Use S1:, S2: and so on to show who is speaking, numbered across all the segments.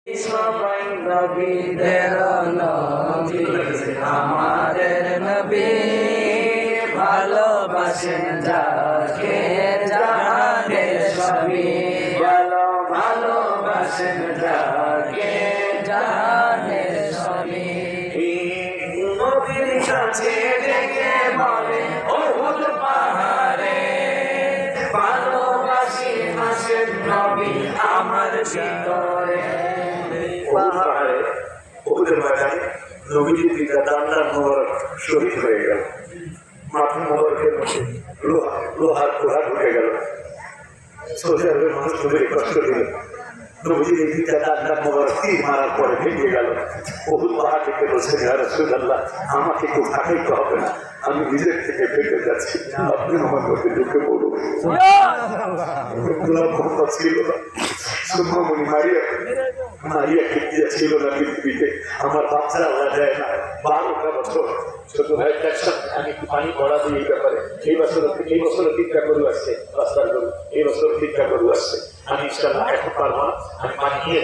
S1: সবাই নবীদের নবী আমাদের নবী ভালোবাসেন যাকে জাহানের সবই ভালোবাসেন যাকে জাহানের সবই নবীর কাছে ডেকে বলে ওহুদ পাহাড়ে ভালোবাসি হাসেন নবী আমার ভিতরে
S2: পাহাড়ে ওহুদের ময়দানে নবীজির পিতা দান্নার মোবারক শহীদ হয়ে গেল। মাথা মোবারকের মধ্যে লোহার পোড়া ঢুকে গেল। সৌদি আরবের মানুষ নবীর কষ্ট দিল। নবীজির এই পিতা দান্নার মোবারক তীর মারার পরে ভেঙে গেল। ওহুদ পাহাড় থেকে বলছেন, ইয়া রাসূলুল্লাহ, আমাকে একটু থাকাইতে হবে না, আমি নিজের থেকে ফেটে যাচ্ছি, আপনি আমার মধ্যে ঢুকে পড়ুন। মোহাম্মদ ছিল না, সুম্মামণি মারিয়াকে দিয়েছিল না পৃথিবীতে। আমার বাচ্চারা আল্লাহ দেয় না। 12টা বছর ছোট ভাই দেখছেন, আমি একটু পানি পড়া দিই এই ব্যাপারে। এই বছর ঠিকঠাক করে আসছে, রাস্তার গরু এই বছর ঠিকঠাক করে আসছে। আমি ইনশাআল্লাহ এখন পারবো না, আমি পানি নিয়ে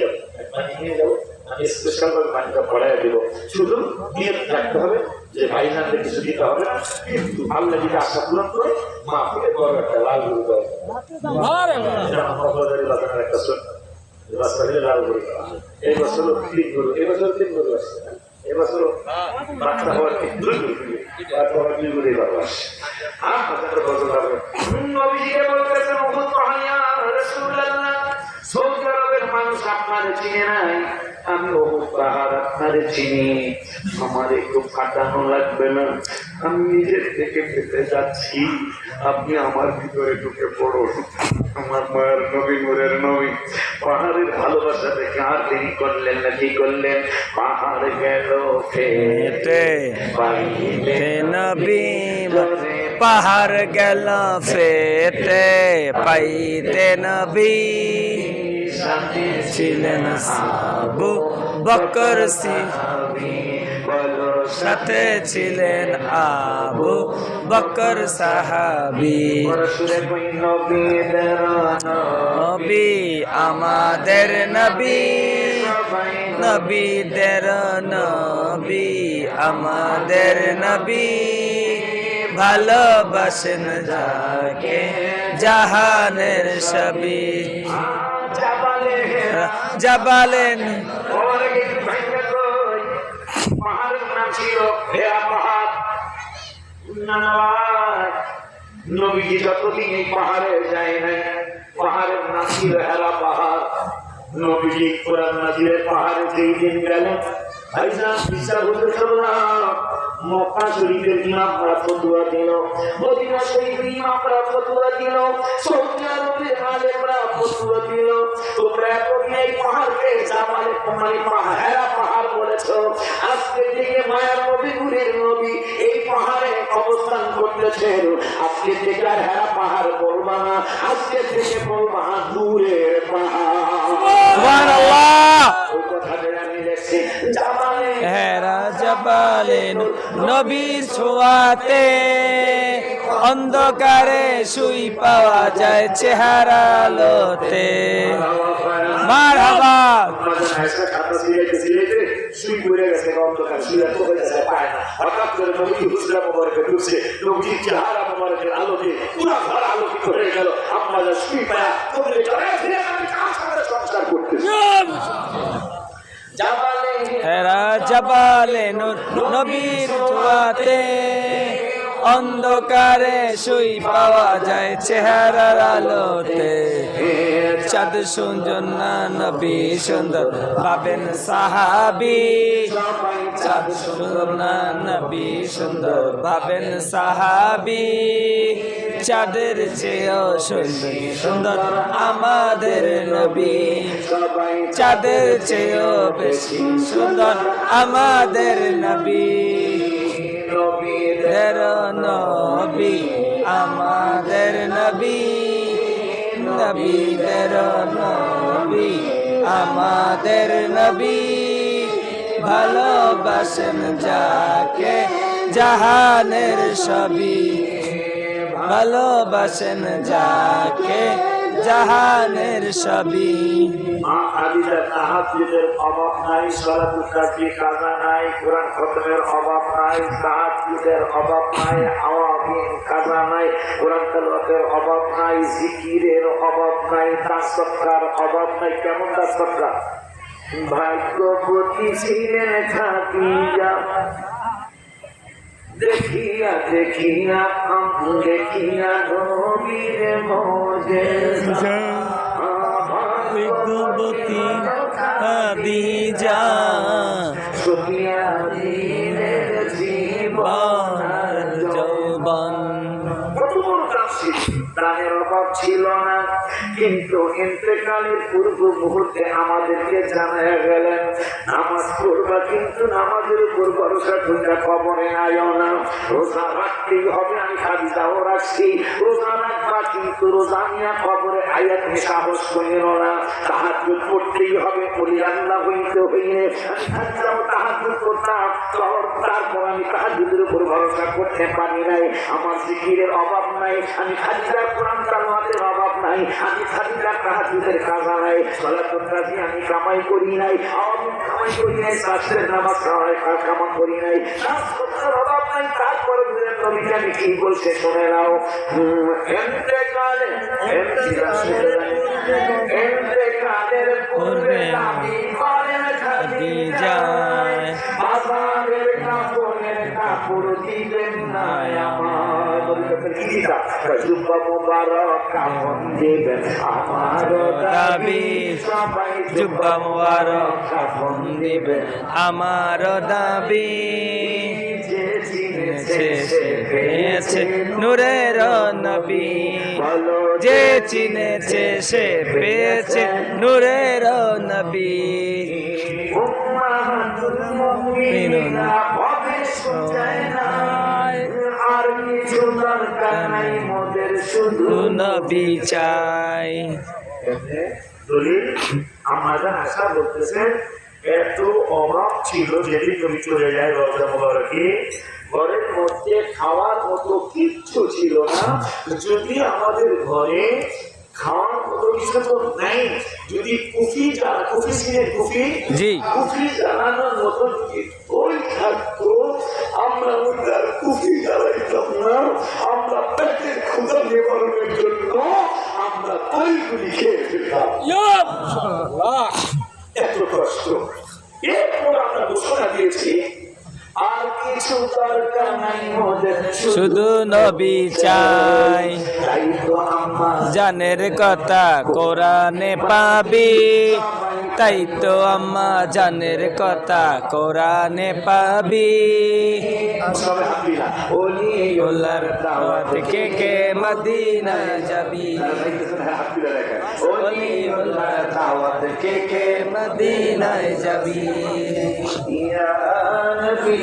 S2: যাবো, আমি স্পেশাল ভাবে পানিটা পড়াই দেবো। শুধু নিয়ে রাখতে হবে যে ভাই নামে কিছু দিতে হবে না, কিন্তু আল্লাহ যদি আশা পূরণ করে মা থেকে বড় একটা লাল গরু দেয়। একটা এই বছর তিন গরু আসছে, এবছর বাচ্চা হওয়ার দুই গরু আসছে। সৌদি আরবের মানুষ আপনার চিনে নাই, আমি ওহুদ পাহাড় আপনারে চিনি। আমার একটু ফাটানো লাগবে না, আমি নিজের থেকে পেতে যাচ্ছি, আপনি আমার ভিতরে ঢুকে পড়ুন। আমার মায়ের নবী, নূরের নবী পাহাড়ের ভালোবাসা দেখে আর দেরি করলেন না, কি করলেন? পাহাড় গেল ফেটে পাইতে নবী, পাহাড় গেল ফেটে পাইতে নবী। ছিলেন আবু বকর সিদ্দিক, সাথে ছিলেন আবু বকর সাহাবী। নবী আমাদের নবী, নবীদের নবী আমাদের নবী ভালোবাসেন যাকে জাহানের সবই জাবালেন। পাহাড়ের নাম ছিল হেরা পাহাড়। নবীজি যতদিন এই পাহাড়ে যায় নাই, পাহাড়ের নাম ছিল হেরা পাহাড়। নবীজি কোরআন নাজিলের পাহাড়ে যেই দিন গেলেন, ভাইজান বিচার হতে চলো না। মক্কা শরীফের ইমামরা ফতোয়া দিল, মদিনা শরীফের ইমামরা ফতোয়া দিল, সৌদি আরবের আলেমরা ফতোয়া দিল, তোমরা এতদিন এই পাহাড়কে জাবালে হেরা পাহাড় বলেছো। আজকে থেকে মায়ার নবী, নূরের নবী এই পাহাড়ে অবস্থান করতেছেন। আজকে থেকে আর হেরা পাহাড় বলবা না, আজকে থেকে বলবা নূরের পাহাড়। সুবহানাল্লাহ। ওই কথাটা আমি দেখছি জাবালে হেরা, জাবালে নবীর ছোঁয়াতে অন্ধকারে শুই পাওয়া যায় চেহারা আলোতে। মারহাবা। শুই পড়ে গেছে অন্ধকার, শুয়ে পড়ে গেছে পায় না। হঠাৎ করে নবী হুজরা মোবারকে ঢুকছে, নবীর চেহারা মোবারকের আলোতে পুরো ঘর আলোকিত হয়ে গেল। আপনারা শুই পায়া তোমরা চলে ফিরে আমি কাজ করে সংস্কার করতেছি। হেরা জাবালে নবীর ছোঁয়াতে অন্ধকারে শুই পাওয়া যায় চেহারার আলোতে। চাঁদ সুন্দর না নবী সুন্দর ভাবেন সাহাবী, চাঁদ সুন্দর না নবী সুন্দর ভাবেন সাহাবী। চাঁদের চেয়েও সুন্দর আমাদের নবী, চাঁদের চেয়েও বেশি সুন্দর আমাদের নবী। নবীদের নবী আমাদের নবী, নবীদের নবী আমাদের নবী ভালোবাসেন যাকে জাহানের সবই, ভালোবাসেন যাকে
S1: জাহানের সবই
S2: মা খাদিজা তাহাজ্জুদের অভাব নাই, সালাতুল তাসবিহ কাজা নাই, কোরআন খতমের অভাব নাই, তাহাজ্জুদের অভাব নাই, আওয়াবিন কাজা নাই, কোরআন তেলাওয়াতের অভাব নাই, জিকিরের অভাব নাই, দান সদকার অভাব নাই। কেমন দান সদকা? ভাগ্যবতী ছিলেন খাদিজা, দেখিয়া দেখিয়া দেখিয়া নবীর মুজিজা।
S1: ভাগ্যবতী খাদিজা
S2: সুফিয়া দিনের জীবন আর
S1: যৌবন
S2: কত বড় কাশি, দানের অভাব ছিল না, কিন্তু ইন্তেকালের পূর্ব মুহূর্তে আমাদেরকে জানায় গেলেন নামাজ পড়বা, কিন্তু নামাজের উপর ভরসা করে কবরে আয়ো না, রোজা রাখতেই হবে। আমি খাদিজাও রাখছি, রোজা রাখবা, কিন্তু রোজা নিয়ে কবরে আয়া তুমি সাহস করিল না, তাহাজ্জুদ পড়তেই হবে, বলি আল্লাহ হইতে হইলে আমি খাদিজাও তাহাজ্জুদ করতাম, তারপর আমি তাহাজ্জুদের উপর ভরসা করতে পারি নাই। আমার জিকিরের অভাব নাই, আমি খাদিজার কোরআন তেলাওয়াতের অভাব নাই, আমি খাদিজার তাহাজ্জুদের কাজা নাই, সালাতুল তাসবিহ আমি কামাই করি নাই, আওয়াবিন কামাই করি নাই, সাজদের নামাজ কামাই করি নাই, নামাজ পড়ার অভাব নাই। তারপরে নবীকে আমি কি বলছে শুনে নাও। ইন্তেকালের পূর্বে আমি করেন খাদিজা, বাজারের কাপড় দিবেন না আমার, জুব্বা মুবারক কাফন দিবেন আমার দাবি, সবাই
S1: জুব্বা মুবারক কাফন দিবেন আমার দাবি,
S2: যে চিনেছে
S1: সে পেয়েছে নূরের নবী, যে চিনেছে সে পেয়েছে নূরের নবী।
S2: উম্মাহাতুল মুমিনিনা হবে সুজায় না, আর কিছু দরকার নাই মোদের শুধু
S1: নবী চাই।
S2: দলিল আমাদের আশা বলতেছেন এত অভাব ছিল, যেদিন নবী চলে যায় রওজা মুবারকে, ঘরের মধ্যে খাওয়ার মতো কিচ্ছু ছিল না। যদি আমাদের ঘরে খাওয়ার মতো কিছু তো নাই, যদি কুফি জ্বালা, কুফি ছিলেন কুফি,
S1: জি,
S2: কুফি জ্বালানোর মতো ওই থাকতো, আমরা ওটার কুফি জ্বালাইতাম না, আমরা পেটের ক্ষুধা নিবারণের জন্য আমরা ওইগুলি খেয়ে ফেলতাম। এত কষ্ট, এরপর আমরা ঘোষণা দিয়েছি আর কিছু দরকার নাই মোদের
S1: শুধু নবী চাই।
S2: তাই তো আম্মা
S1: জানের কথা কোরআনে পাবি, তাই তো আম্মা জানের কথা কোরআনে পাবি।
S2: সবাই হাত দিলা, ওলি
S1: ওলার দাওয়াত কে কে মদিনায় যাবি,
S2: হাত দিলা দেখেন,
S1: ওলি ওলার দাওয়াত কে কে মদিনায় যাবি।
S2: ইয়া নবী